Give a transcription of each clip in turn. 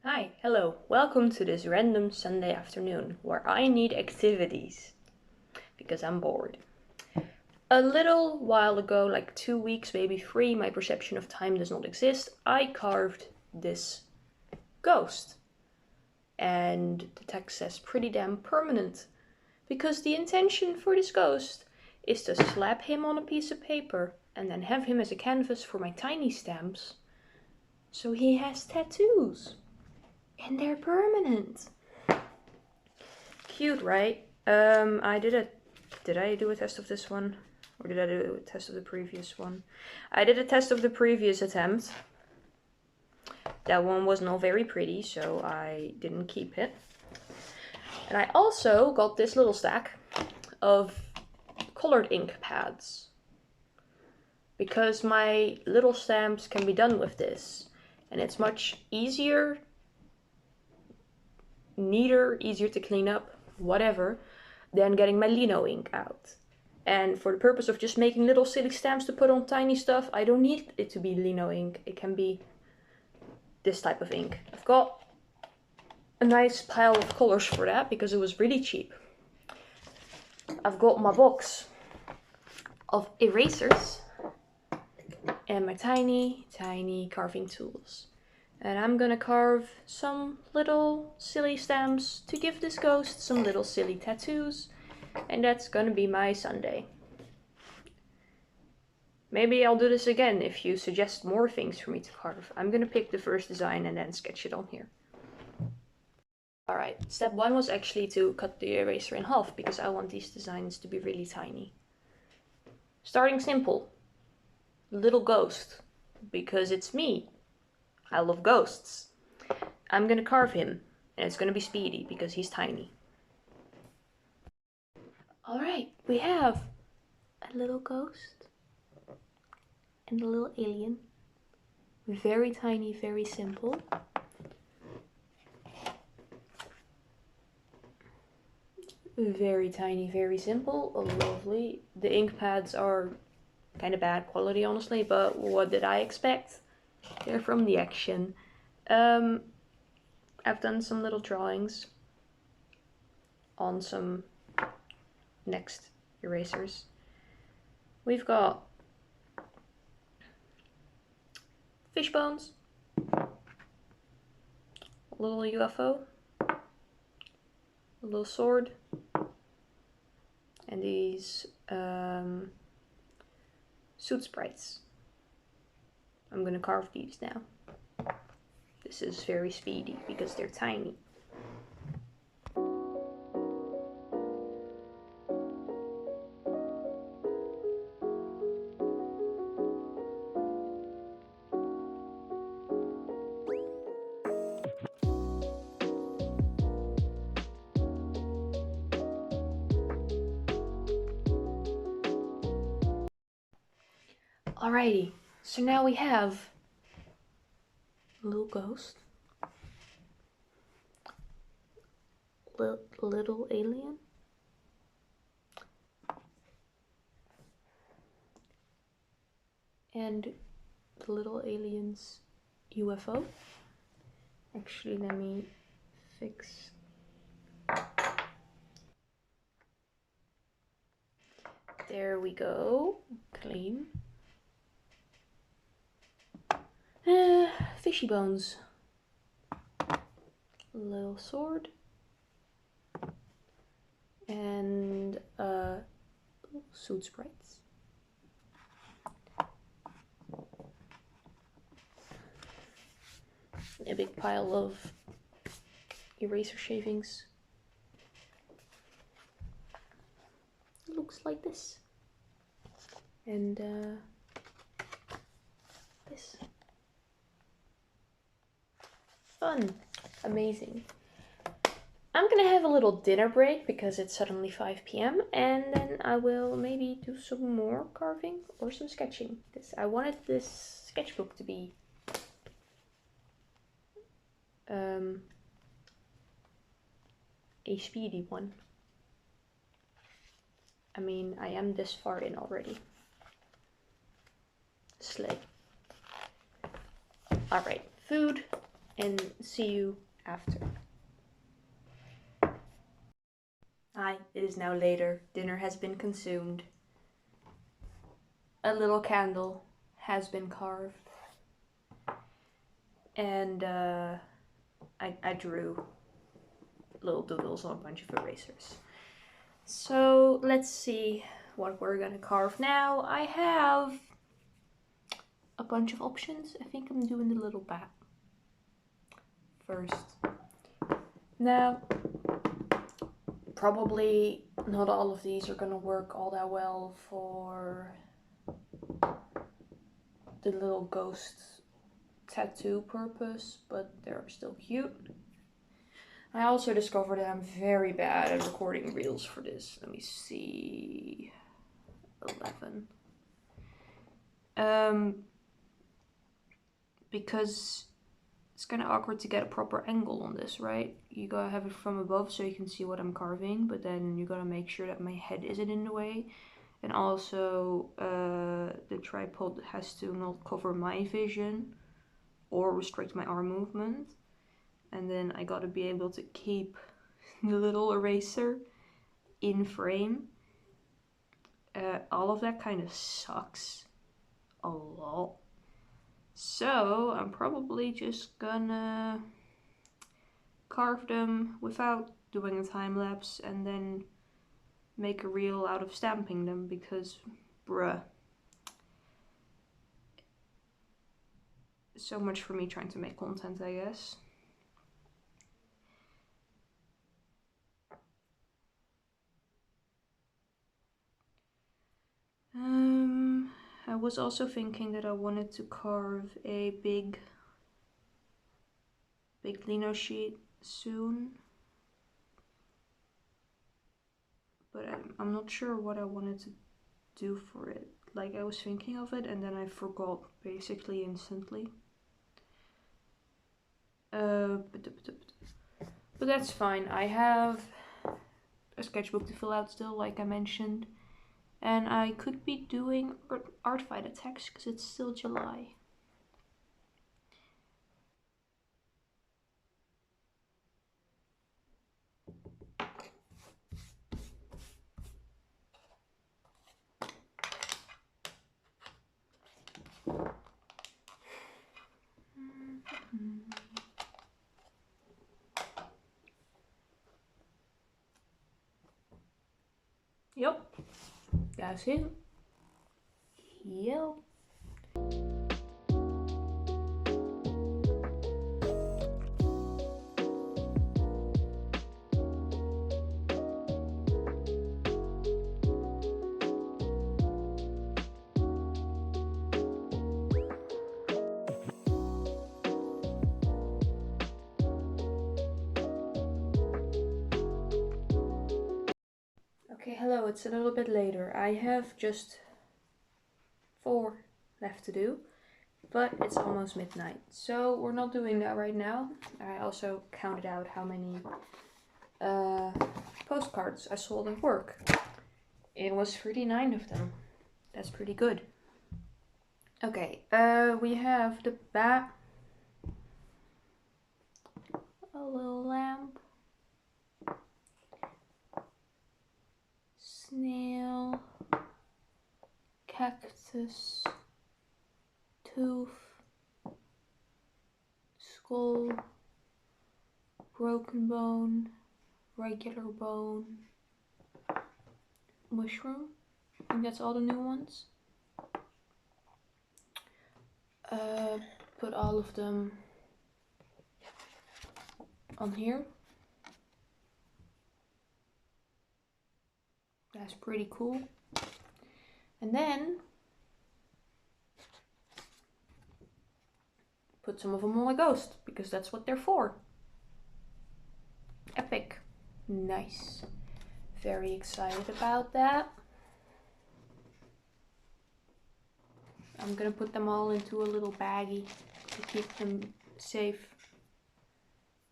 Hi, hello, welcome to this random Sunday afternoon where I need activities because I'm bored. A little while ago, like 2 weeks, maybe 3, my perception of time does not exist, I carved this ghost. And the text says pretty damn permanent because the intention for this ghost is to slap him on a piece of paper and then have him as a canvas for my tiny stamps. So he has tattoos. And they're permanent. Cute, right? Did I do a test of this one? Or did I do a test of the previous one? I did a test of the previous attempt. That one was not very pretty, so I didn't keep it. And I also got this little stack of colored ink pads. Because my little stamps can be done with this. And it's much easier, neater, easier to clean up, whatever, than getting my lino ink out. And for the purpose of just making little silly stamps to put on tiny stuff, I don't need it to be lino ink. It can be this type of ink. I've got a nice pile of colors for that because it was really cheap. I've got my box of erasers and my tiny, tiny carving tools. And I'm gonna carve some little silly stamps to give this ghost some little silly tattoos. And that's gonna be my Sunday. Maybe I'll do this again if you suggest more things for me to carve. I'm gonna pick the first design and then sketch it on here. Alright, step 1 was actually to cut the eraser in half because I want these designs to be really tiny. Starting simple. Little ghost. Because it's me. I love ghosts. I'm gonna carve him, and it's gonna be speedy because he's tiny. Alright, we have a little ghost and a little alien. Very tiny, very simple. Very tiny, very simple. Lovely. The ink pads are kind of bad quality, honestly, but what did I expect? They're from the Action. I've done some little drawings on some next erasers. We've got fish bones, a little UFO, a little sword, and these suit sprites. I'm gonna carve these now. This is very speedy because they're tiny. Alrighty, so now we have a little ghost, little alien, and the little alien's UFO. Actually, let me fix. There we go, clean. Fishy bones. Little sword. And suit sprites. A big pile of eraser shavings. It looks like this. And this. Fun. Amazing. I'm gonna have a little dinner break because it's suddenly 5 p.m. and then I will maybe do some more carving or some sketching. I wanted this sketchbook to be a speedy one. I mean, I am this far in already. Slay. Alright, food. and see you after. Hi, it is now later. Dinner has been consumed. A little candle has been carved. And I drew little doodles on a bunch of erasers. So let's see what we're gonna carve now. I have a bunch of options. I think I'm doing the little bat first. Now, probably not all of these are gonna work all that well for the little ghost tattoo purpose, but they're still cute. I also discovered that I'm very bad at recording reels for this. Let me see. 11. Because it's kind of awkward to get a proper angle on this, right? You gotta have it from above so you can see what I'm carving, but then you gotta make sure that my head isn't in the way. And also the tripod has to not cover my vision or restrict my arm movement. And then I gotta be able to keep the little eraser in frame. All of that kind of sucks a lot. So I'm probably just gonna carve them without doing a time lapse and then make a reel out of stamping them because bruh. So much for me trying to make content, I guess. I was also thinking that I wanted to carve a big lino sheet soon, but I'm not sure what I wanted to do for it. Like, I was thinking of it and then I forgot basically instantly. But that's fine. I have a sketchbook to fill out still, like I mentioned. And I could be doing art fight attacks because it's still July. Yep, that's it. Yep. Okay, hello, it's a little bit later. I have just 4 left to do, but it's almost midnight. So we're not doing that right now. I also counted out how many postcards I sold at work. It was 39 of them. That's pretty good. Okay, we have the bat, a little lamp, snail, cactus, tooth, skull, broken bone, regular bone, mushroom. I think that's all the new ones. Put all of them on here. That's pretty cool. And then put some of them on a ghost because that's what they're for. Epic. Nice. Very excited about that. I'm gonna put them all into a little baggie to keep them safe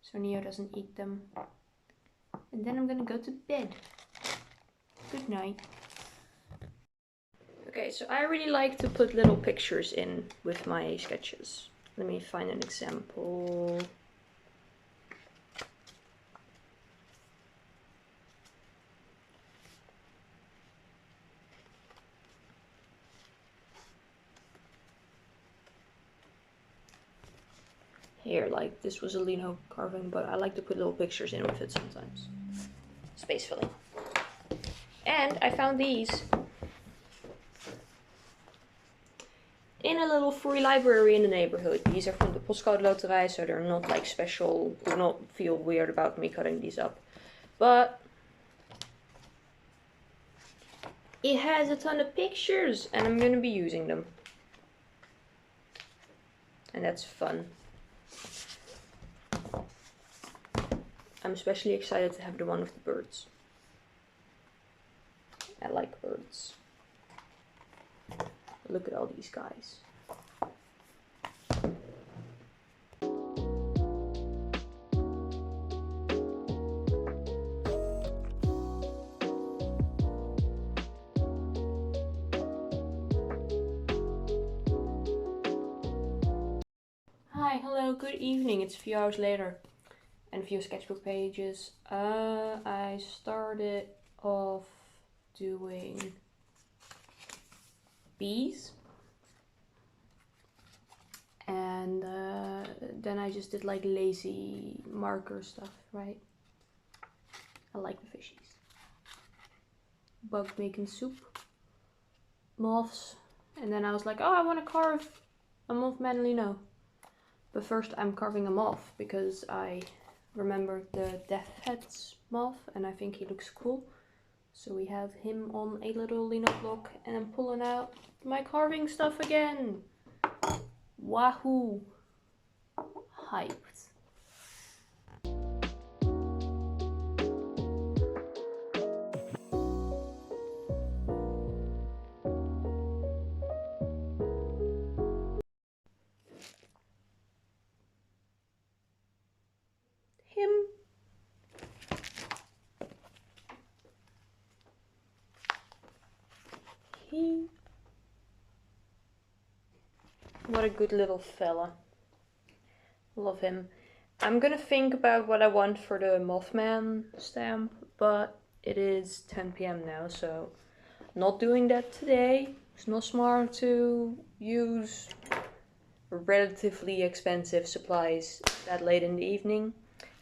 so Neo doesn't eat them. And then I'm gonna go to bed. Good night. Okay, so I really like to put little pictures in with my sketches. Let me find an example. Here, like this was a lino carving, but I like to put little pictures in with it sometimes. Space filling. And I found these in a little free library in the neighborhood. These are from the Postcode Loterij, so they're not like special. Do not feel weird about me cutting these up. But it has a ton of pictures and I'm gonna be using them. And that's fun. I'm especially excited to have the one with the birds. I like birds. Look at all these guys. Hi, hello, good evening. It's a few hours later and a few sketchbook pages. I started off doing bees. And then I just did like lazy marker stuff, right? I like the fishies. Bug making soup. Moths. And then I was like, oh, I want to carve a mothman lino. But first I'm carving a moth because I remembered the Death Heads moth and I think he looks cool. So we have him on a little lino block and I'm pulling out my carving stuff again. Wahoo! Hyped. Him. He. What a good little fella. Love him. I'm gonna think about what I want for the Mothman stamp, but it is 10 p.m. now, so not doing that today. It's not smart to use relatively expensive supplies that late in the evening.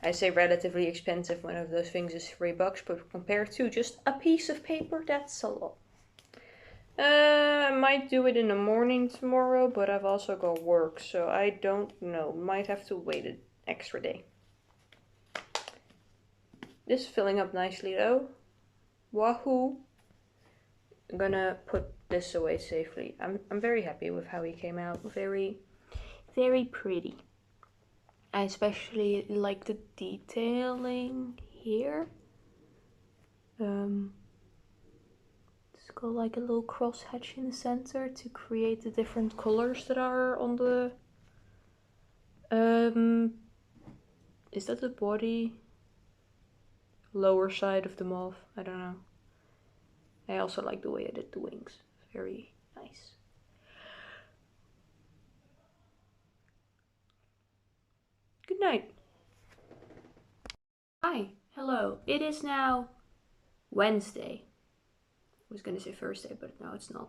I say relatively expensive, one of those things is $3, but compared to just a piece of paper, that's a lot. I might do it in the morning tomorrow, but I've also got work, so I don't know. Might have to wait an extra day. This is filling up nicely though. Wahoo! I'm gonna put this away safely. I'm very happy with how he came out. Very, very pretty. I especially like the detailing here. It's got like a little cross hatch in the center to create the different colors that are on the is that the body? Lower side of the moth, I don't know. I also like the way I did the wings. Very nice. Good night. Hi, hello. It is now Wednesday. I was gonna say Thursday, but no, it's not.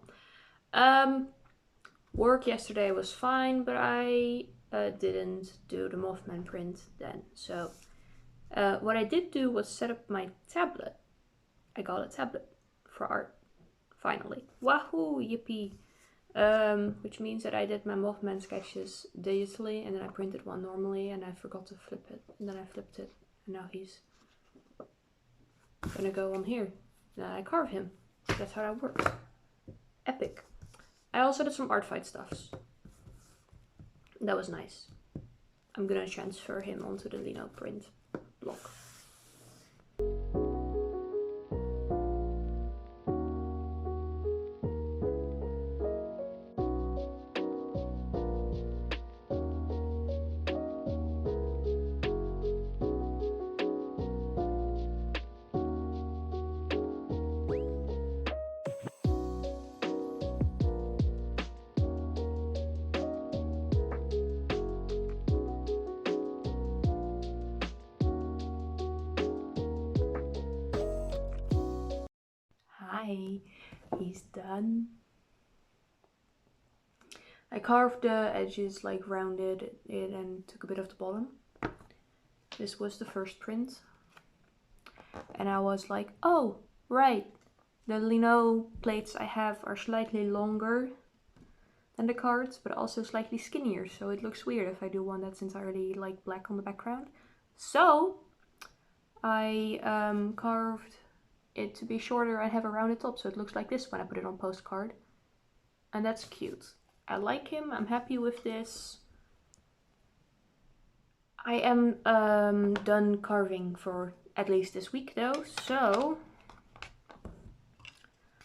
Work yesterday was fine, but I didn't do the Mothman print then. So what I did do was set up my tablet. I got a tablet for art, finally. Wahoo, yippee! Which means that I did my Mothman sketches digitally, and then I printed one normally, and I forgot to flip it, and then I flipped it, and now he's gonna go on here. Then I carve him. That's how that works. Epic. I also did some art fight stuffs. That was nice. I'm gonna transfer him onto the lino print block. Hi, he's done. I carved the edges, like rounded it and took a bit of the bottom. This was the first print. And I was like, oh, right. The lino plates I have are slightly longer than the cards, but also slightly skinnier. So it looks weird if I do one that's entirely like black on the background. So I carved it to be shorter and have a rounded top. So it looks like this when I put it on postcard. And that's cute. I like him. I'm happy with this. I am done carving for at least this week though, so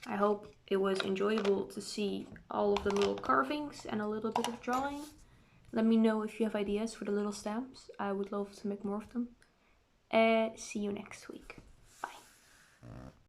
I hope it was enjoyable to see all of the little carvings and a little bit of drawing. Let me know if you have ideas for the little stamps. I would love to make more of them. See you next week.